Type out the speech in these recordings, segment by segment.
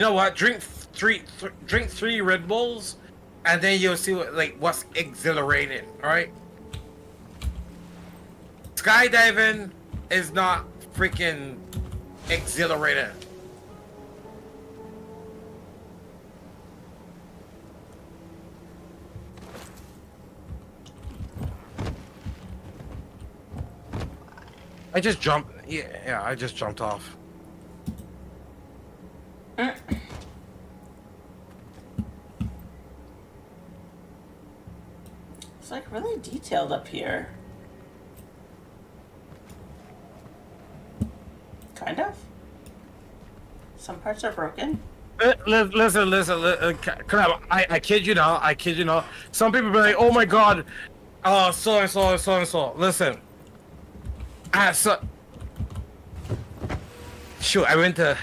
You know what? Drink three Red Bulls, and then you'll see what's exhilarating. All right. Skydiving is not freaking exhilarating. I just jumped. Yeah, I just jumped off. It's like really detailed up here. Kind of. Some parts are broken. Listen. Crap, I kid you not. I kid you not. Some people be like, "Oh my God, so and so." Listen. Shoot, I went to.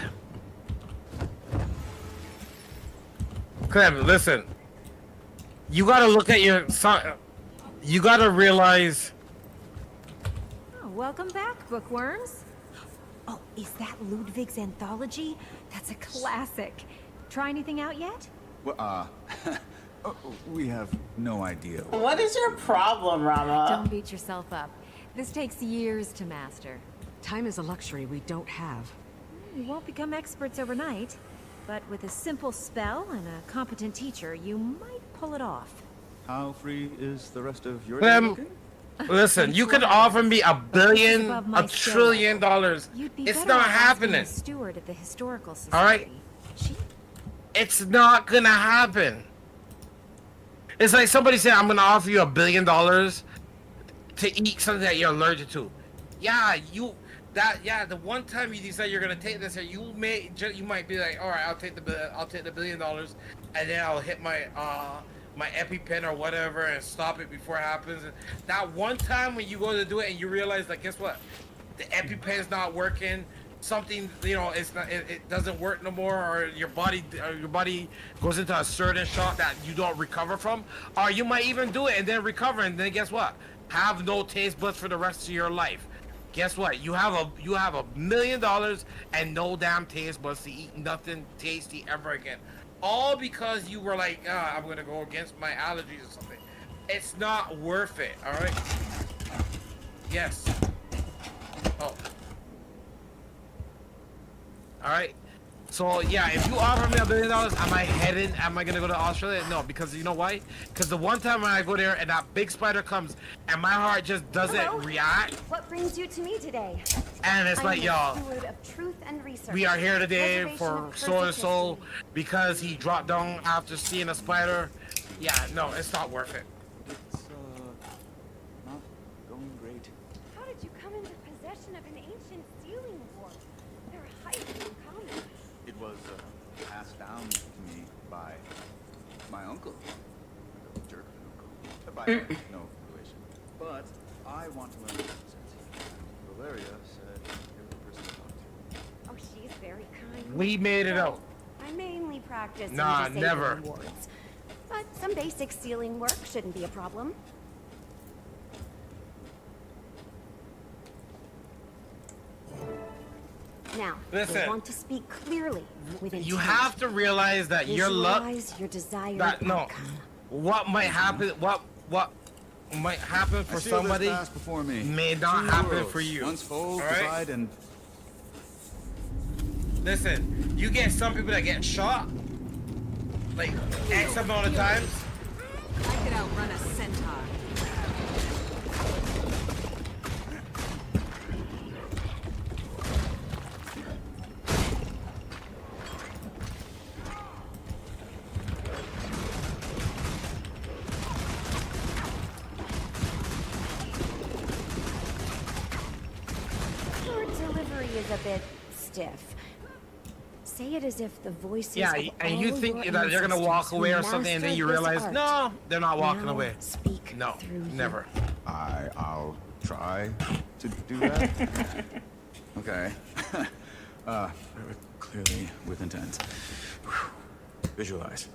Clem, listen. You gotta look at your son. You gotta realize. Oh, welcome back, bookworms. Oh, is that Ludwig's anthology? That's a classic. Try anything out yet? Well, we have no idea. What is your problem, Rama? Don't beat yourself up. This takes years to master. Time is a luxury we don't have. You won't become experts overnight, but with a simple spell and a competent teacher, you might pull it off. How free is the rest of your day looking? Listen, you could offer me $1 billion, $1 trillion. It's not happening. Steward at the historical society. All right, it's not gonna happen. It's like somebody said, "I'm gonna offer you $1 billion to eat something that you're allergic to." Yeah, the one time you decide you're gonna take this, you might be like, "All right, I'll take the $1 billion, and then I'll hit my my EpiPen or whatever and stop it before it happens." And that one time when you go to do it and you realize that, guess what? The EpiPen's not working. Something, it's not. It doesn't work no more, or your body goes into a certain shock that you don't recover from, or you might even do it and then recover, and then guess what? Have no taste buds for the rest of your life. Guess what? You have $1 million and no damn taste buds to eat nothing tasty ever again. All because you were like, I'm gonna go against my allergies or something. It's not worth it. All right. Yes. Oh. All right. So yeah, if you offer me $1 billion, am I gonna go to Australia? No, because you know why? Because the one time when I go there and that big spider comes and my heart just doesn't react. What brings you to me today? And it's like, y'all, steward of truth and research. We are here today for so and so because he dropped down after seeing a spider. Yeah, no, it's not worth it. It's not going great. How did you come into possession of an ancient sealing ward? They're highly uncommon. It was passed down to me by my uncle. A jerk uncle. By no relation. But I want to learn since Valeria said you're the person to talk to. Oh, she's very kind. We made it out. I mainly practice Nah, in never. disabling wards, but some basic sealing work shouldn't be a problem. Now, Listen, you want to speak clearly with intent. You have to realize that your luck. Visualize your desired That no, outcome. what might happen? What might happen for somebody before me. may not Two happen worlds. for you. Once fold, all right? divide, and Listen, you get some people that get shot like X amount of times. I could outrun a centaur. Your delivery is a bit stiff. Say it as if the voices Yeah, of and all you think your that they're gonna walk ancestors away or who something, and then mastered you this realize, art no, they're not walking now away. Speak No, through you. never. I'll try to do that. Okay. Clearly with intent. Visualize.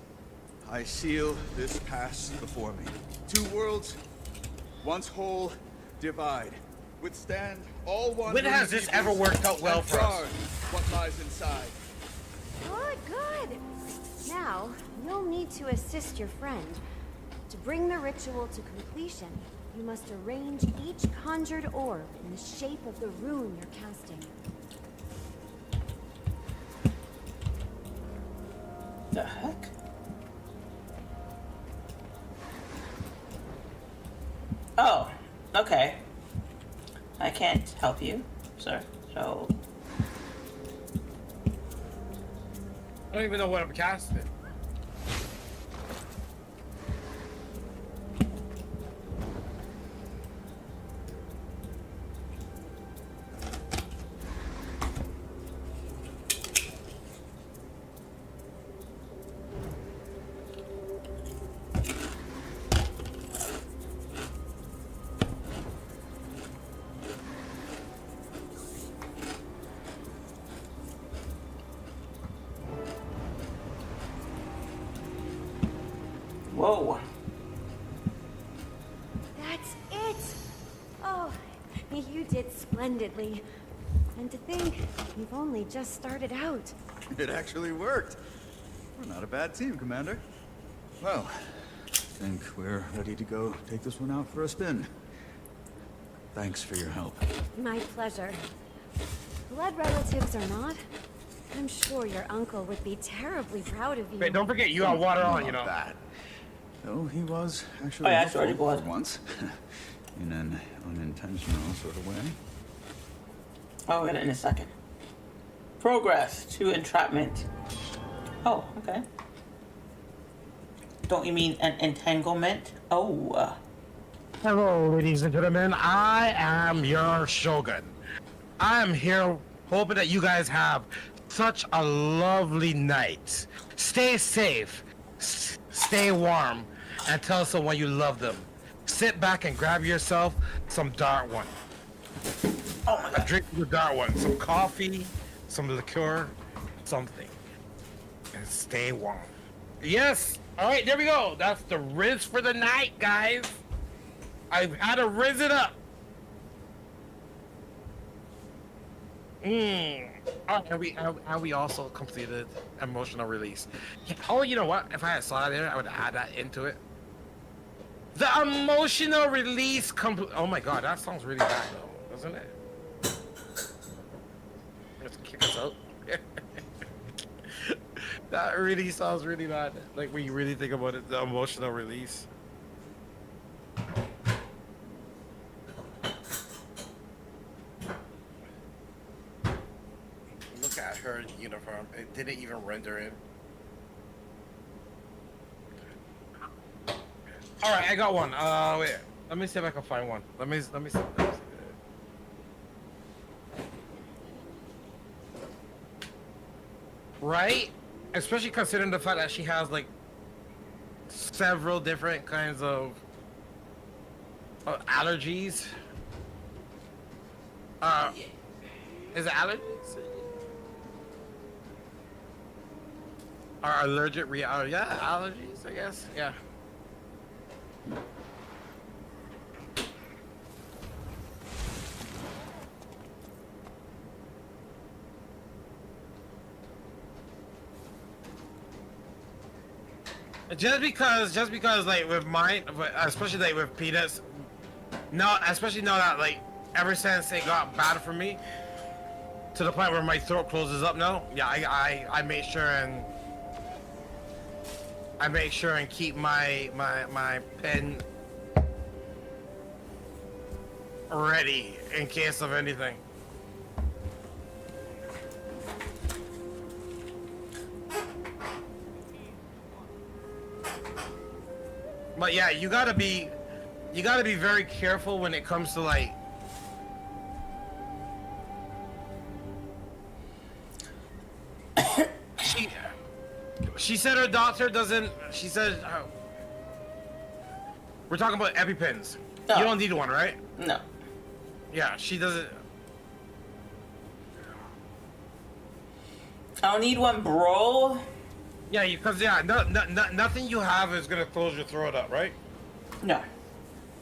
I seal this pass before me. Two worlds, once whole, divide. Withstand all one. When has this ever worked out well for us? What lies inside? Good, good. Now, you'll need to assist your friend. To bring the ritual to completion, you must arrange each conjured orb in the shape of the rune you're casting. The heck? Oh, okay. I can't help you, sir. So, I don't even know what I'm casting. whoa. That's it! Oh, you did splendidly. And to think, you've only just started out. It actually worked. We're not a bad team, Commander. Well, I think we're ready to go take this one out for a spin. Thanks for your help. My pleasure. Blood relatives or not, I'm sure your uncle would be terribly proud of you. Wait, don't forget you got water on, you know. That. Though he was actually Oh, yeah, helpful sorry, go ahead. for once, in an unintentional sort of way. I'll get it in a second. Progress to entrapment. Oh, okay. Don't you mean an entanglement? Oh, Hello, ladies and gentlemen. I am your Shogun. I am here hoping that you guys have such a lovely night. Stay safe, stay warm, and tell someone you love them. Sit back and grab yourself some Dart One. oh my A god. drink with Dart One. Some coffee, some liqueur, something. And stay warm. Yes! Alright, there we go. That's the rinse for the night, guys. I've had to rinse it up. Oh, and we also completed emotional release. Yeah, oh, you know what? If I had saw that there, I would add that into it. The emotional release oh my god, that sounds really bad though, doesn't it? Let's kick us out. That really sounds really bad. Like when you really think about it, the emotional release. Look at her uniform. It didn't even render in. All right, I got one. Wait. Let me see if I can find one. Let me see. Right? Especially considering the fact that she has like several different kinds of allergies. Is it allergies? Or allergic yeah, allergies, I guess. Yeah. Just because like with mine, especially like with Peanuts, no, especially now that like ever since it got bad for me, to the point where my throat closes up now. Yeah, I make sure and keep my pen ready in case of anything. But yeah, you gotta be very careful when it comes to like she said her doctor doesn't. She said we're talking about EpiPens. No. You don't need one, right? No. Yeah, she doesn't. I don't need one, bro. Yeah, because nothing you have is gonna close your throat up, right? No.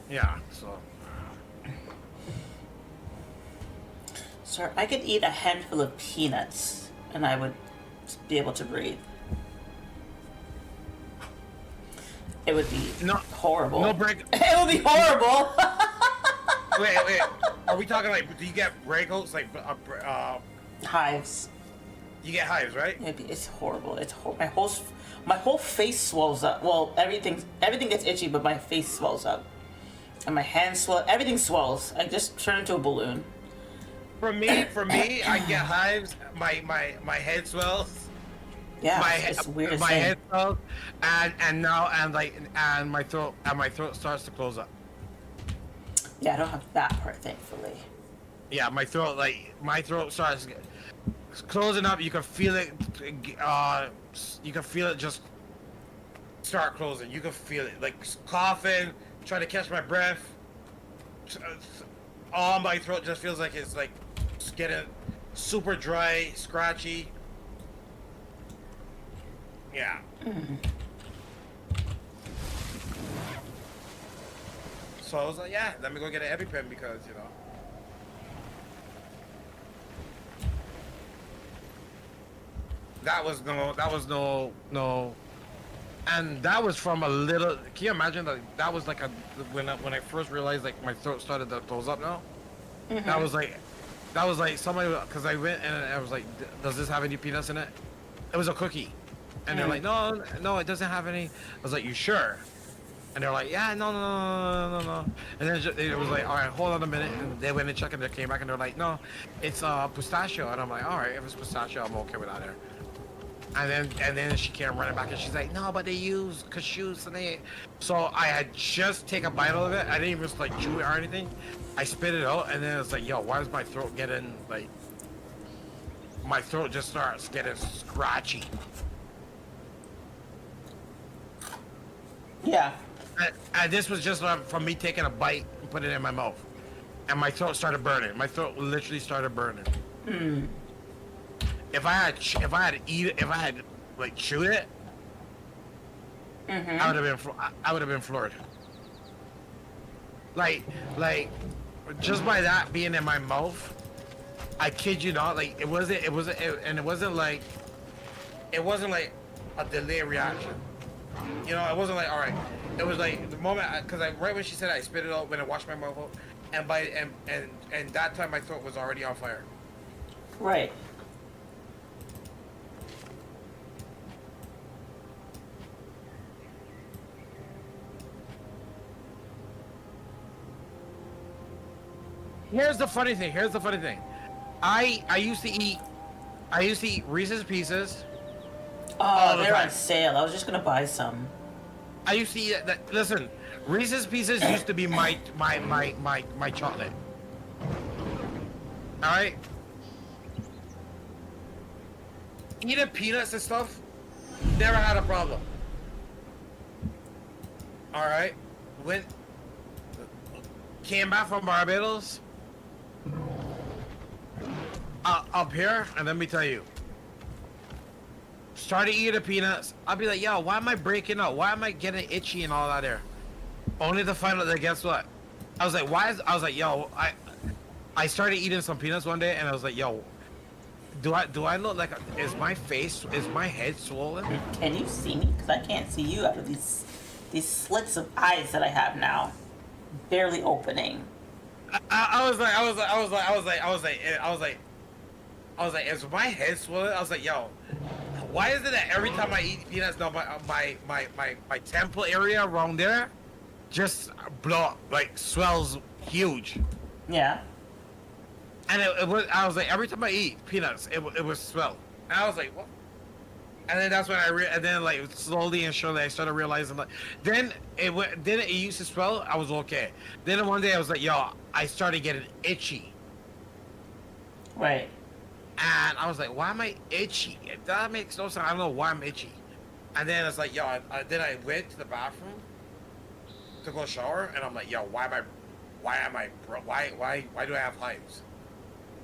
Yeah, so. Sir, I could eat a handful of peanuts and I would be able to breathe. It would be horrible. No break. It would be horrible. Wait. Are we talking like? Do you get breakouts like? Hives. You get hives, right? It's horrible. My whole face swells up. Well, everything gets itchy, but my face swells up, and my hands swell. Everything swells. I just turn into a balloon. For me, I get hives. My head swells. Yeah, it's weird. My head swells, and my throat starts to close up. Yeah, I don't have that part, thankfully. Yeah, my throat starts closing up. You can feel it. You can feel it just start closing. You can feel it, like coughing, trying to catch my breath. All my throat just feels like it's like getting super dry, scratchy. Yeah. Mm-hmm. So I was like, yeah, let me go get an EpiPen because, you know. That was no. And that was from a little, can you imagine that was like when I first realized like my throat started to close up now? Mm-hmm. That was like somebody, because I went and I was like, does this have any peanuts in it? It was a cookie. And they're like, no, it doesn't have any. I was like, you sure? And they're like, yeah, no. And then it was like, all right, hold on a minute. And they went and checked and they came back and they're like, no, it's pistachio. And I'm like, all right, if it's pistachio, I'm okay with that there. And then she came running back and she's like, no, but they use cashews and they. So I had just take a bite of it. I didn't even like chew it or anything. I spit it out and then it's like, yo, why is my throat getting like? My throat just starts getting scratchy. Yeah. And this was just from me taking a bite and putting it in my mouth, and my throat started burning. My throat literally started burning. Mm. If I had like chewed it, mm-hmm. I would have been floored. Like just by that being in my mouth, I kid you not. Like it wasn't like a delayed reaction. You know, it wasn't like, all right. It was like the moment, because right when she said it, I spit it out when I washed my mouth out, and that time my throat was already on fire. Right. Here's the funny thing. I used to eat Reese's Pieces. Oh, they're on sale. I was just gonna buy some. I used to eat that. Listen, Reese's Pieces used to be my chocolate. All right. Eating peanuts and stuff, never had a problem. All right. Came back from Barbados. Up here, and let me tell you. Started eating the peanuts. I'll be like, yo, why am I breaking out? Why am I getting itchy and all that there? Only to find out that guess what? I was like, yo, I started eating some peanuts one day and I was like, yo, do I look like is my head swollen? Can you see me? Because I can't see you out of these slits of eyes that I have now, barely opening. I was like, is my head swollen? I was like, yo. Why is it that every time I eat peanuts, now my temple area around there just blow up, like swells huge? Yeah. And I was like, every time I eat peanuts, it was swell. And I was like, what? And then that's when and then like slowly and surely I started realizing like, then it used to swell, I was okay. Then one day I was like, yo, I started getting itchy. Right. And I was like, why am I itchy? That makes no sense. I don't know why I'm itchy. And then it's like, yo, then I went to the bathroom to go shower, and I'm like, yo, why do I have hives?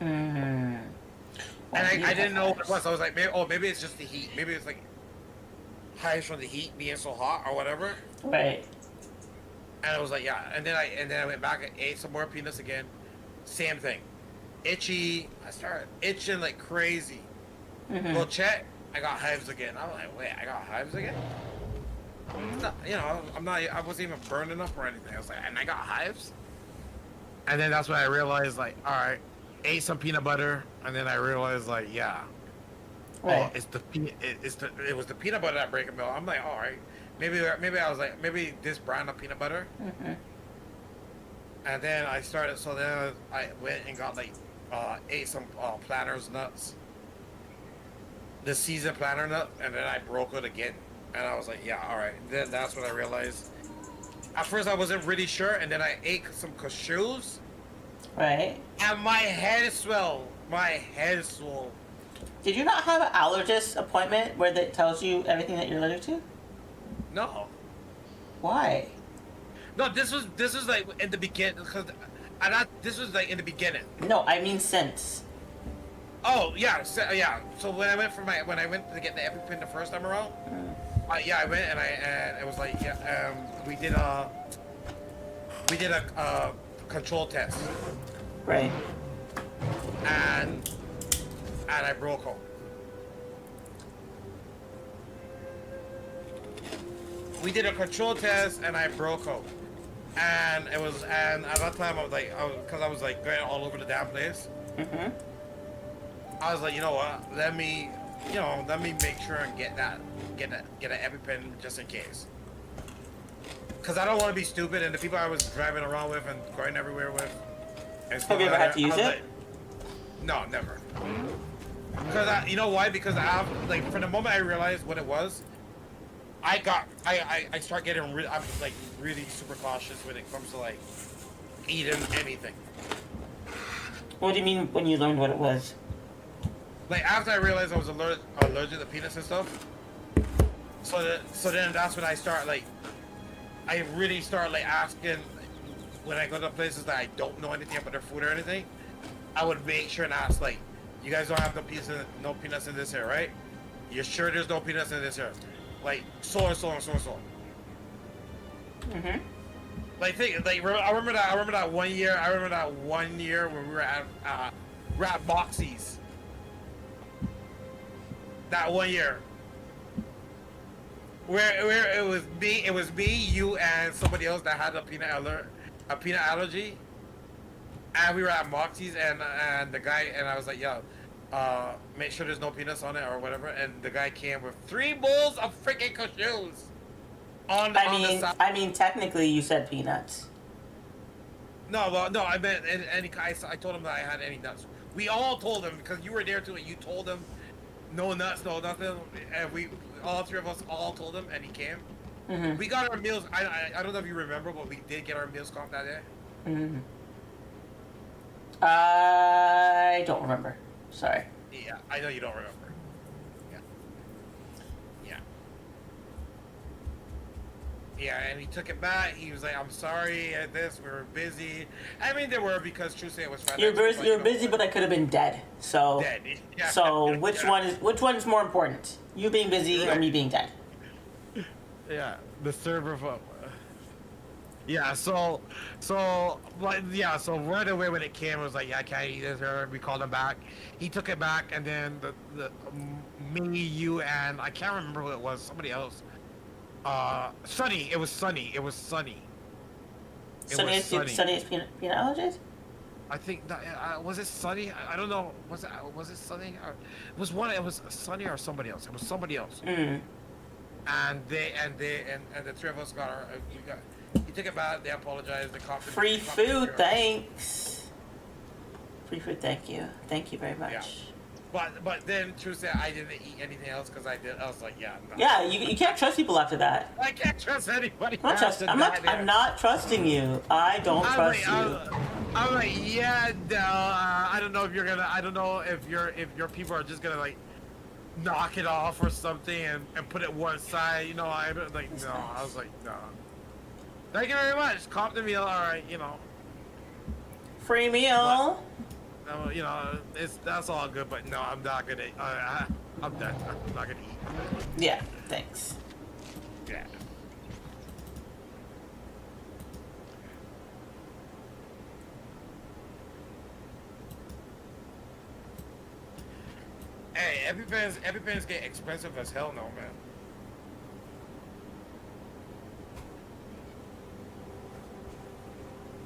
Mm-hmm. And I didn't know what it was. I was like, maybe it's just the heat. Maybe it's like hives from the heat being so hot or whatever. Right. And I was like, yeah. And then I went back and ate some more peanuts again. Same thing. Itchy. I started itching like crazy. Mm-hmm. Go check. I got hives again. I'm like, wait, I got hives again? No, you know, I wasn't even burned enough or anything. I was like, and I got hives? And then that's when I realized, like, all right, ate some peanut butter, and then I realized, like, yeah. Right. Oh, it was the peanut butter that break a mill. I'm like, all right, maybe I was like, maybe this brand of peanut butter. Mm-hmm. And then I started, so then I went and got like, ate some planters nuts, the seasoned planter nut, and then I broke it again. And I was like, yeah, all right. Then that's when I realized. At first I wasn't really sure, and then I ate some cashews. Right. And my head swelled. My head swelled. Did you not have an allergist appointment where it tells you everything that you're allergic to? No. Why? No, this was like in the beginning, this was like in the beginning. No, I mean since. Oh yeah, So when I went to get the EpiPen the first time around, I went and it was like we did a control test. Right. And I broke home. We did a control test and I broke home. And at that time I was like going all over the damn place. Mm-hmm. I was like, you know what? Let me make sure and get an EpiPen just in case. Cause I don't want to be stupid, and the people I was driving around with and going everywhere with. And Have you ever had to use it? Like, no, never. Because you know why? Because I have like from the moment I realized what it was, I start getting I'm like really super cautious when it comes to like eating anything. What do you mean when you learned what it was? Like after I realized I was allergic to peanuts and stuff, so then that's when I really start like asking when I go to places that I don't know anything about their food or anything. I would make sure and ask like, you guys don't have no peanuts in this here, right? You're sure there's no peanuts in this here? Like so and so and so and so. Mm-hmm. Like I remember that one year. I remember that one year when we were at Moxie's. That one year, where it was me, you, and somebody else that had a peanut allergy, and we were at Moxie's, and the guy, and I was like, yo, make sure there's no peanuts on it or whatever, and the guy came with 3 bowls of freaking cashews. I mean, technically, you said peanuts. No, I meant I told him that I had any nuts. We all told him because you were there too. You told him. No nuts, no nothing, and all 3 of us all told him, and he came. Mm-hmm. We got our meals. I don't know if you remember, but we did get our meals comped that day. Mm-hmm. I don't remember. Sorry. Yeah, I know you don't remember. Yeah, and he took it back. He was like, "I'm sorry at this. We were busy." I mean, they were because Tuesday was Friday. You're busy, but I could have been dead. So. Dead. Yeah. So which one is more important? You being busy or me being dead? Yeah, the server. Yeah, so right away when it came, it was like, yeah, I can't eat this. We called him back. He took it back, and then me, you, and I can't remember who it was. Somebody else. Sunny. It was Sunny. Sunny is peanut allergies? I think that was it Sunny? I don't know. Was it Sunny? Or, it was Sunny or somebody else. It was somebody else. Mm. And the 3 of us got our. He took it back. They apologized. They coughed. Free food, thanks. Free food, thank you. Thank you very much. Yeah. But then Tuesday I didn't eat anything else because I was like, yeah. No. Yeah, you can't trust people after that. I can't trust anybody. I'm not trusting you. I don't trust you. I'm like, yeah, no. I don't know if your people are just gonna like knock it off or something and put it one side. You know, I like no. I was like, no. Thank you very much. Comp the meal. All right, you know. Free meal. But, you know, that's all good, but no, I'm not gonna. I'm done. I'm not gonna eat. Yeah, thanks. Yeah. Hey, EpiPens get expensive as hell now, man.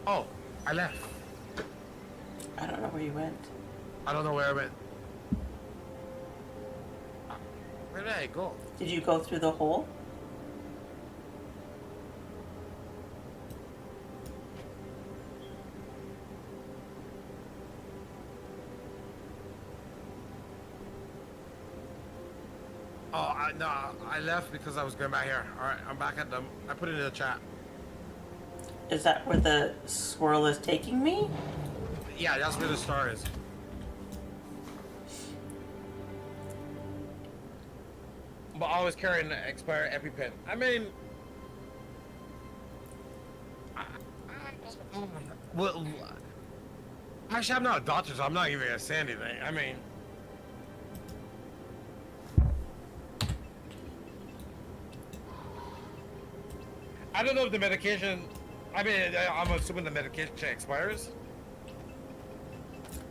Oh, I left. I don't know where you went. I don't know where I went. Where did I go? Did you go through the hole? Oh, no, I left because I was going back here. All right, I'm back at them. I put it in the chat. Is that where the swirl is taking me? Yeah, that's where the star is. But I was carrying the expired EpiPen. I mean, well, actually, I'm not a doctor, so I'm not even gonna say anything. I mean, I don't know if the medication. I mean, I'm assuming the medication expires.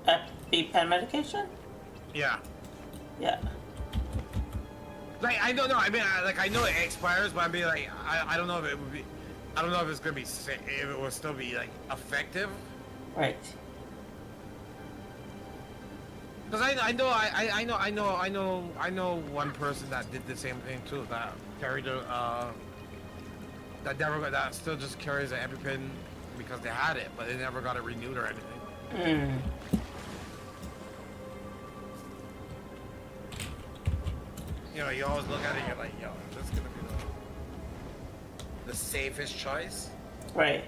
EpiPen medication? Yeah. Yeah. Like I don't know. I mean, I know it expires, but I mean, like I don't know if it would be. I don't know if it's gonna be. If it will still be like effective. Right. Because I know one person that did the same thing too. That carried a that still just carries an EpiPen because they had it, but they never got it renewed or anything. You know, you always look at it, you're like, yo, this is gonna be the safest choice. Right.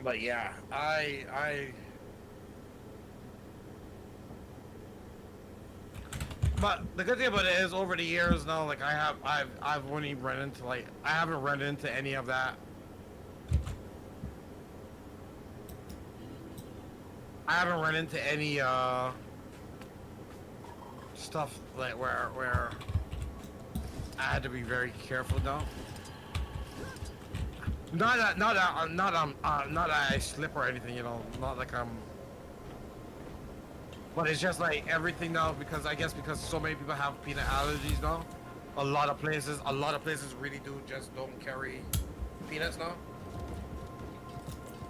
But yeah, But the good thing about it is, over the years now, like I've only run into I haven't run into any of that. I haven't run into any stuff like where I had to be very careful though. Not that I slip or anything, you know. Not like I'm. But it's just like everything now, because I guess because so many people have peanut allergies now. A lot of places really do just don't carry peanuts now.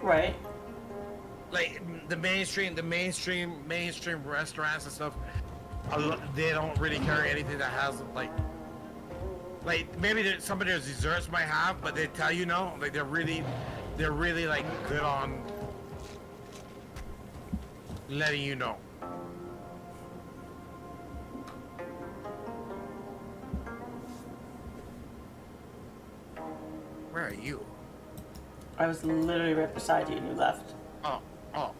Right. Like the mainstream restaurants and stuff, they don't really carry anything that has like maybe some of their desserts might have, but they tell you no. Like they're really like good on letting you know. Where are you? I was literally right beside you and you left. Oh.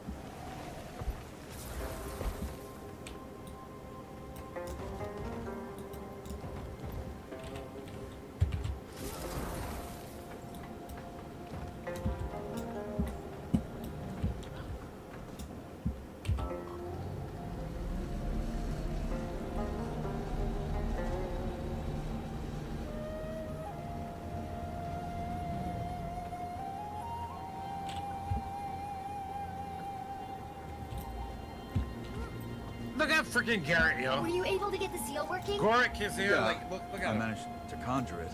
Look at freaking Garrett, yo. Were you able to get the seal working? Gorik is here. Yeah, Like, look at I him. managed to conjure it,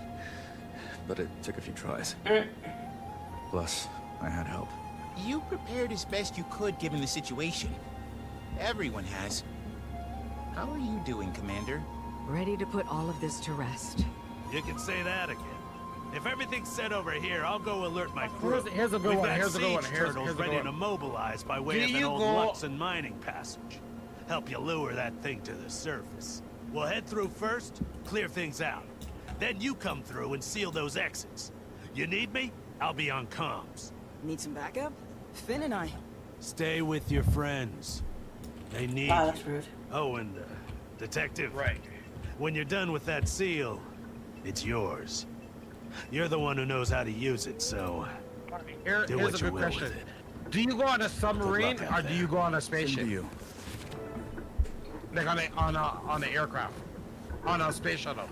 but it took a few tries. Plus, I had help. You prepared as best you could given the situation. Everyone has. How are you doing, Commander? Ready to put all of this to rest. You can say that again. If everything's set over here, I'll go alert my crew. Here's a good We've one. got Here's a good one. siege Here's turtles a good ready one. to mobilize by way of an You old go- Luxon mining passage. Help you lure that thing to the surface. We'll head through first, clear things out. Then you come through and seal those exits. You need me? I'll be on comms. Need some backup? Finn and I. Stay with your friends. They need Wow, you. that's rude. Oh, and detective. Right. When you're done with that seal, it's yours. You're the one who knows how to use it, so Here's do a what you good will question. with it. Do you go on a submarine Good luck or out do you there. go on a Same spaceship? to you. Like on a aircraft, on a space shuttle.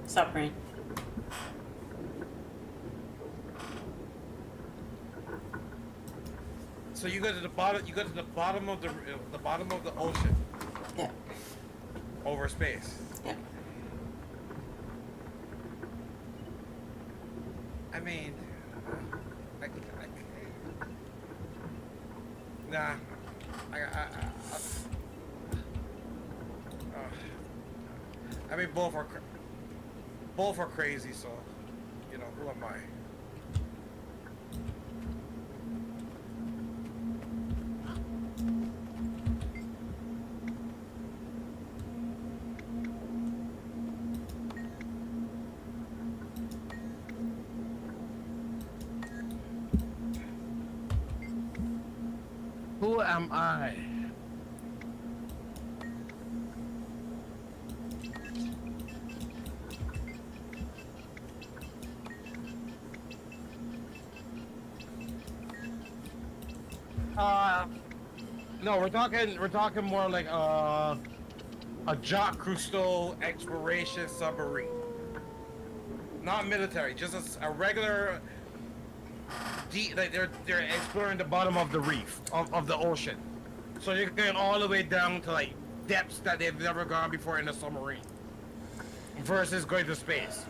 Submarine. So you go to the bottom. You go to the bottom of the ocean Yeah. over space. Yeah. I mean, nah. I mean, both are crazy. So, you know, who am I? Who am I? No, we're talking more like a Jacques Cousteau exploration submarine. Not military, just a regular deep, like they're exploring the bottom of the reef of the ocean. So you're going all the way down to like depths that they've never gone before in a submarine. Versus going to space.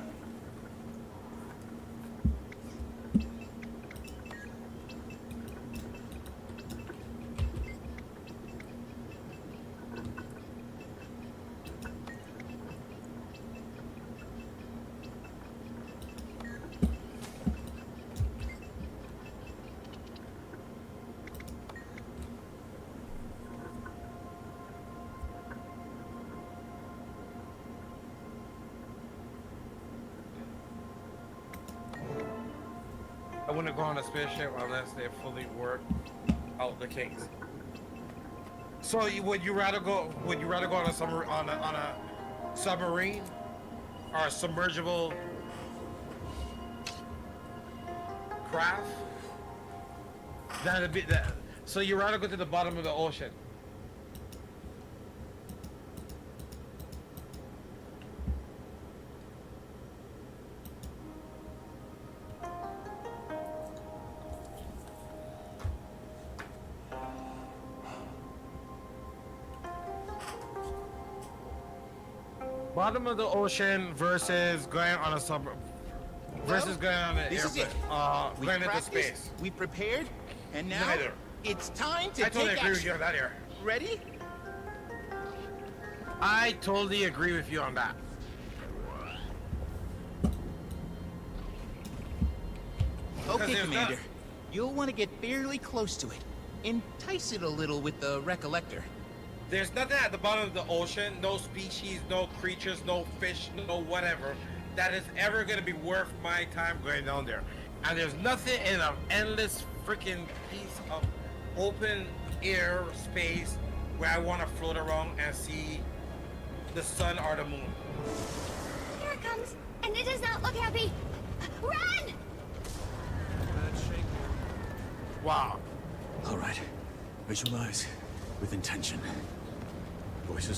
I wouldn't go on a spaceship unless they fully work out the kinks. So would you rather go on a submarine or a submergible craft? That'd be that. So you rather go to the bottom of the ocean? Bottom of the ocean versus going on a versus going on an This is airplane. it. We Going into practiced, space. we prepared, and now Neither. it's time to I totally take agree with action. you on that here. Ready? I totally agree with you on that. Okay, there's Commander. not- You'll want to get fairly close to it. Entice it a little with the recollector. There's nothing at the bottom of the ocean, no species, no creatures, no fish, no whatever, that is ever gonna be worth my time going down there. And there's nothing in an endless freaking piece of open air space where I want to float around and see the sun or the moon. Here it comes, and it does not look happy. Run! Wow. All right. Visualize with intention. Voices